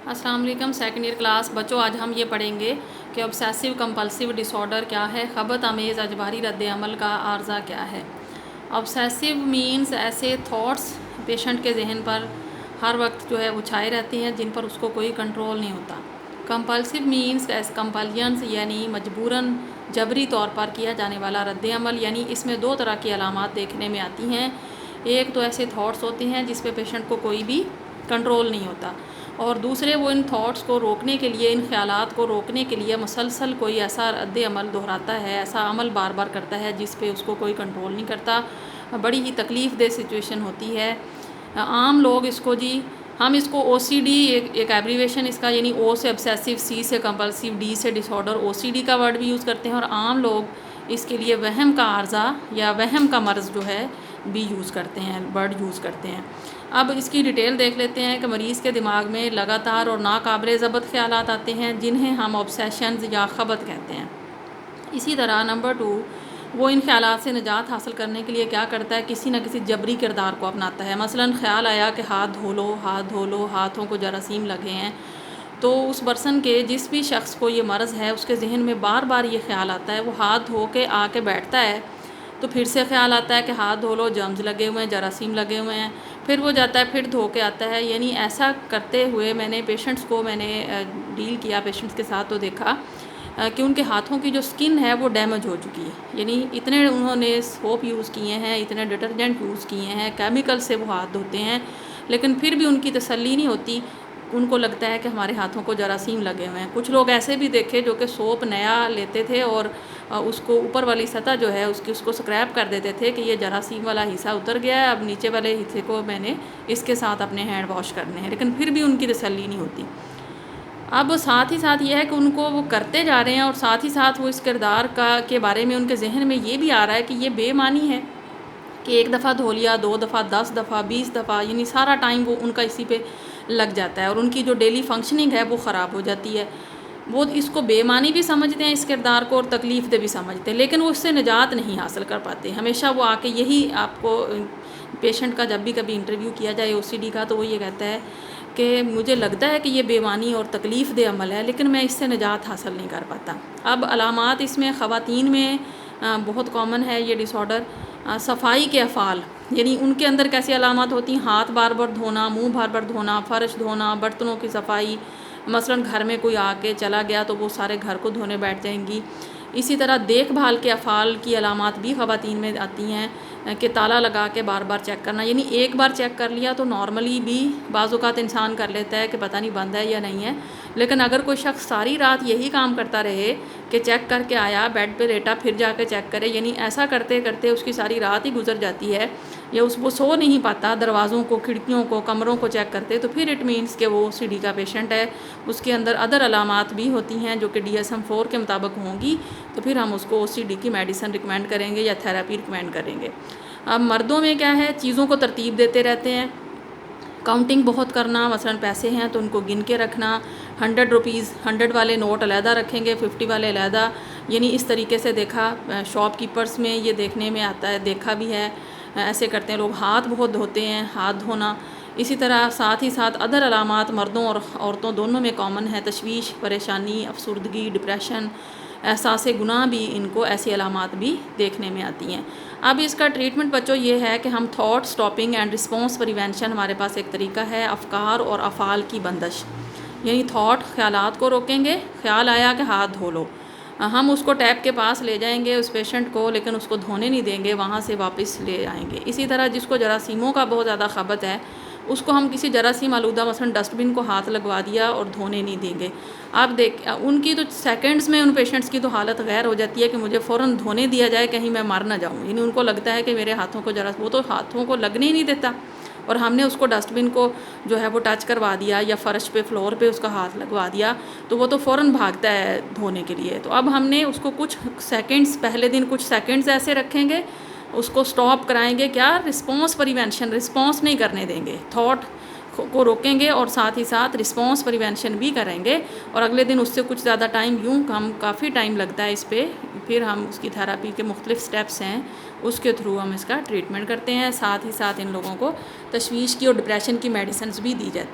अस्सलाम वालेकुम। Second year class बच्चों, आज हम ये पढ़ेंगे कि ऑब्सेसिव कंपल्सिव डिसऑर्डर क्या है, ख़बत आमेज़ अजबारी रद्द अमल का आर्जा क्या है। ऑब्सेसिव मीन्स ऐसे थॉट्स पेशेंट के जहन पर हर वक्त जो है वो छाए रहते हैं जिन पर उसको कोई कंट्रोल नहीं होता। कंपल्सिव मीन्स एस कंपल्जन्स यानी मजबूरन जबरी तौर पर किया जाने वाला रद्द अमल, यानी इसमें दो तरह की अलामात देखने में आती हैं। एक तो ऐसे थॉट्स होते हैं जिस पे पेशेंट को कोई भी कंट्रोल नहीं होता, और दूसरे वो इन थॉट्स को रोकने के लिए, इन ख्यालात को रोकने के लिए मुसलसल कोई ऐसा रद्द अमल दोहराता है, ऐसा अमल बार बार करता है जिस पे उसको कोई कंट्रोल नहीं करता। बड़ी ही तकलीफ़ दह सिचुएशन होती है। आम लोग इसको हम इसको OCD, एक एब्रीवेशन इसका, यानी O से ऑब्सेसिव, C से कंपल्सिव, D से डिसऑर्डर, OCD का वर्ड भी यूज़ करते हैं। और आम लोग इसके लिए वहम का आर्जा या वहम का मर्ज़ जो है भी यूज़ करते हैं, वर्ड यूज़ करते हैं। अब इसकी डिटेल देख लेते हैं कि मरीज़ के दिमाग में लगातार और नाकाबिले ज़ब्त ख़यालात आते हैं जिन्हें हम ऑब्सेशंस या ख़बत कहते हैं। इसी तरह नंबर 2, वो इन ख़यालात से निजात हासिल करने के लिए क्या करता है, किसी न किसी जबरी किरदार को अपनाता है। मसलन ख़्याल आया कि हाथ धो लो, हाथ धो लो, हाथों को जरासीम लगे हैं, तो उस पर्सन के, जिस भी शख्स को ये मर्ज़ है, उसके जहन में बार बार ये ख़्याल आता है। वो हाथ धो के आके बैठता है तो फिर से ख़्याल आता है कि हाथ धो लो, जर्म्स लगे हुए हैं, जरासीम लगे हुए हैं। फिर वो जाता है, फिर धो के आता है। यानी ऐसा करते हुए मैंने डील किया पेशेंट्स के साथ, तो देखा कि उनके हाथों की जो स्किन है वो डैमेज हो चुकी है। यानी इतने उन्होंने सोप यूज़ किए हैं, इतने डिटर्जेंट यूज़ किए हैं, केमिकल से वो हाथ धोते हैं, लेकिन फिर भी उनकी तसल्ली नहीं होती। उनको लगता है कि हमारे हाथों को जरासीम लगे हुए हैं। कुछ लोग ऐसे भी देखे जो कि सोप नया लेते थे और उसको ऊपर वाली सतह जो है उसको स्क्रैप कर देते थे कि ये जरासीम वाला हिस्सा उतर गया है, अब नीचे वाले हिस्से को मैंने इसके साथ अपने हैंड वॉश करने हैं, लेकिन फिर भी उनकी तसल्ली नहीं होती। अब साथ ही साथ यह है कि उनको वो करते जा रहे हैं, और साथ ही साथ वो इस किरदार के बारे में उनके जहन में ये भी आ रहा है कि ये बेमानी है कि एक दफ़ा धो लिया, 2 दफ़ा, 10 दफ़ा, 20 दफ़ा, यानी सारा टाइम वो उनका इसी पे लग जाता है और उनकी जो डेली फंक्शनिंग है वो ख़राब हो जाती है। वो इसको बेमानी भी समझते हैं इस किरदार को, और तकलीफ़ दे भी समझते हैं, लेकिन वो इससे निजात नहीं हासिल कर पाते। हमेशा वो आके यही, आपको पेशेंट का जब भी कभी इंटरव्यू किया जाए OCD का, तो वो ये कहता है कि मुझे लगता है कि ये बेमानी और तकलीफ़ दे अमल है, लेकिन मैं इससे निजात हासिल नहीं कर पाता। अब अलामात इसमें ख़वातीन में बहुत कॉमन है ये डिसऑर्डर। सफाई के अफ़ाल, यानी उनके अंदर कैसी अलामत होती हैं, हाथ बार बार धोना, मुंह बार बार धोना, फ़र्श धोना, बर्तनों की सफाई। मसलन घर में कोई आके चला गया तो वो सारे घर को धोने बैठ जाएंगी। इसी तरह देखभाल के अफ़ाल की अलामत भी ख़वातीन में आती हैं कि ताला लगा के बार बार चेक करना। यानी एक बार चेक कर लिया तो नॉर्मली भी बाज़-औक़ात इंसान कर लेता है कि पता नहीं बंद है या नहीं है, लेकिन अगर कोई शख्स सारी रात यही काम करता रहे कि चेक करके आया, बेड पे लेटा, फिर जाके चेक करे, यानी ऐसा करते करते उसकी सारी रात ही गुजर जाती है, या वो सो नहीं पाता, दरवाज़ों को, खिड़कियों को, कमरों को चेक करते, तो फिर इट मीन्स कि वो OCD का पेशेंट है। उसके अंदर अदर अलामात भी होती हैं जो कि DSM-4 के मुताबिक होंगी, तो फिर हम उसको OCD की मेडिसिन रिकमेंड करेंगे या थेरेपी रिकमेंड करेंगे। अब मर्दों में क्या है, चीज़ों को तरतीब देते रहते हैं, काउंटिंग बहुत करना। मसलन पैसे हैं तो उनको गिन के रखना, 100 रुपीज़, 100 वाले नोट अलहदा रखेंगे, 50 वाले अलहदा। यानी इस तरीके से देखा, शॉपकीपर्स में ये देखने में आता है, देखा भी है, ऐसे करते हैं लोग। हाथ बहुत धोते हैं, हाथ धोना। इसी तरह साथ ही साथ अदर अलामात मर्दों और औरतों दोनों में कॉमन है, तशवीश, परेशानी, अफसुर्दगी, डिप्रेशन, एहसास गुनाह भी, इनको ऐसी अलामात भी देखने में आती हैं। अब इसका ट्रीटमेंट बच्चों ये है कि हम thought stopping and response prevention, हमारे पास एक तरीका है, अफ़कार और अफ़ाल की बंदिश। यानी थॉट, ख़यालात को रोकेंगे। ख़्याल आया कि हाथ धो लो, हम उसको टैप के पास ले जाएंगे उस पेशेंट को, लेकिन उसको धोने नहीं देंगे, वहाँ से वापस ले आएंगे। इसी तरह जिसको जरासीमों का बहुत ज़्यादा ख़बत है, उसको हम किसी जरासीम आलूदा मसलन डस्टबिन को हाथ लगवा दिया और धोने नहीं देंगे। आप उनकी तो सेकंड्स में, उन पेशेंट्स की तो हालत गैर हो जाती है कि मुझे फ़ौरन धोने दिया जाए, कहीं मैं मर ना जाऊँ। यानी उनको लगता है कि मेरे हाथों को वो तो हाथों को लगने ही नहीं देता, और हमने उसको डस्टबिन को जो है वो टच करवा दिया या फ़र्श पे, फ्लोर पे उसका हाथ लगवा दिया, तो वो तो फ़ौरन भागता है धोने के लिए। तो अब हमने उसको कुछ सेकंड्स, पहले दिन कुछ सेकंड्स ऐसे रखेंगे, उसको स्टॉप कराएंगे। क्या? रिस्पॉन्स प्रिवेंशन, रिस्पॉन्स नहीं करने देंगे, थॉट को रोकेंगे और साथ ही साथ रिस्पॉन्स प्रिवेंशन भी करेंगे। और अगले दिन उससे कुछ ज़्यादा टाइम, काफ़ी टाइम लगता है इस पर, फिर हम उसकी थेरेपी के मुख्तलिफ स्टेप्स हैं, उसके थ्रू हम इसका ट्रीटमेंट करते हैं। साथ ही साथ इन लोगों को तशवीश की और डिप्रेशन की मेडिसिन भी दी जाती हैं।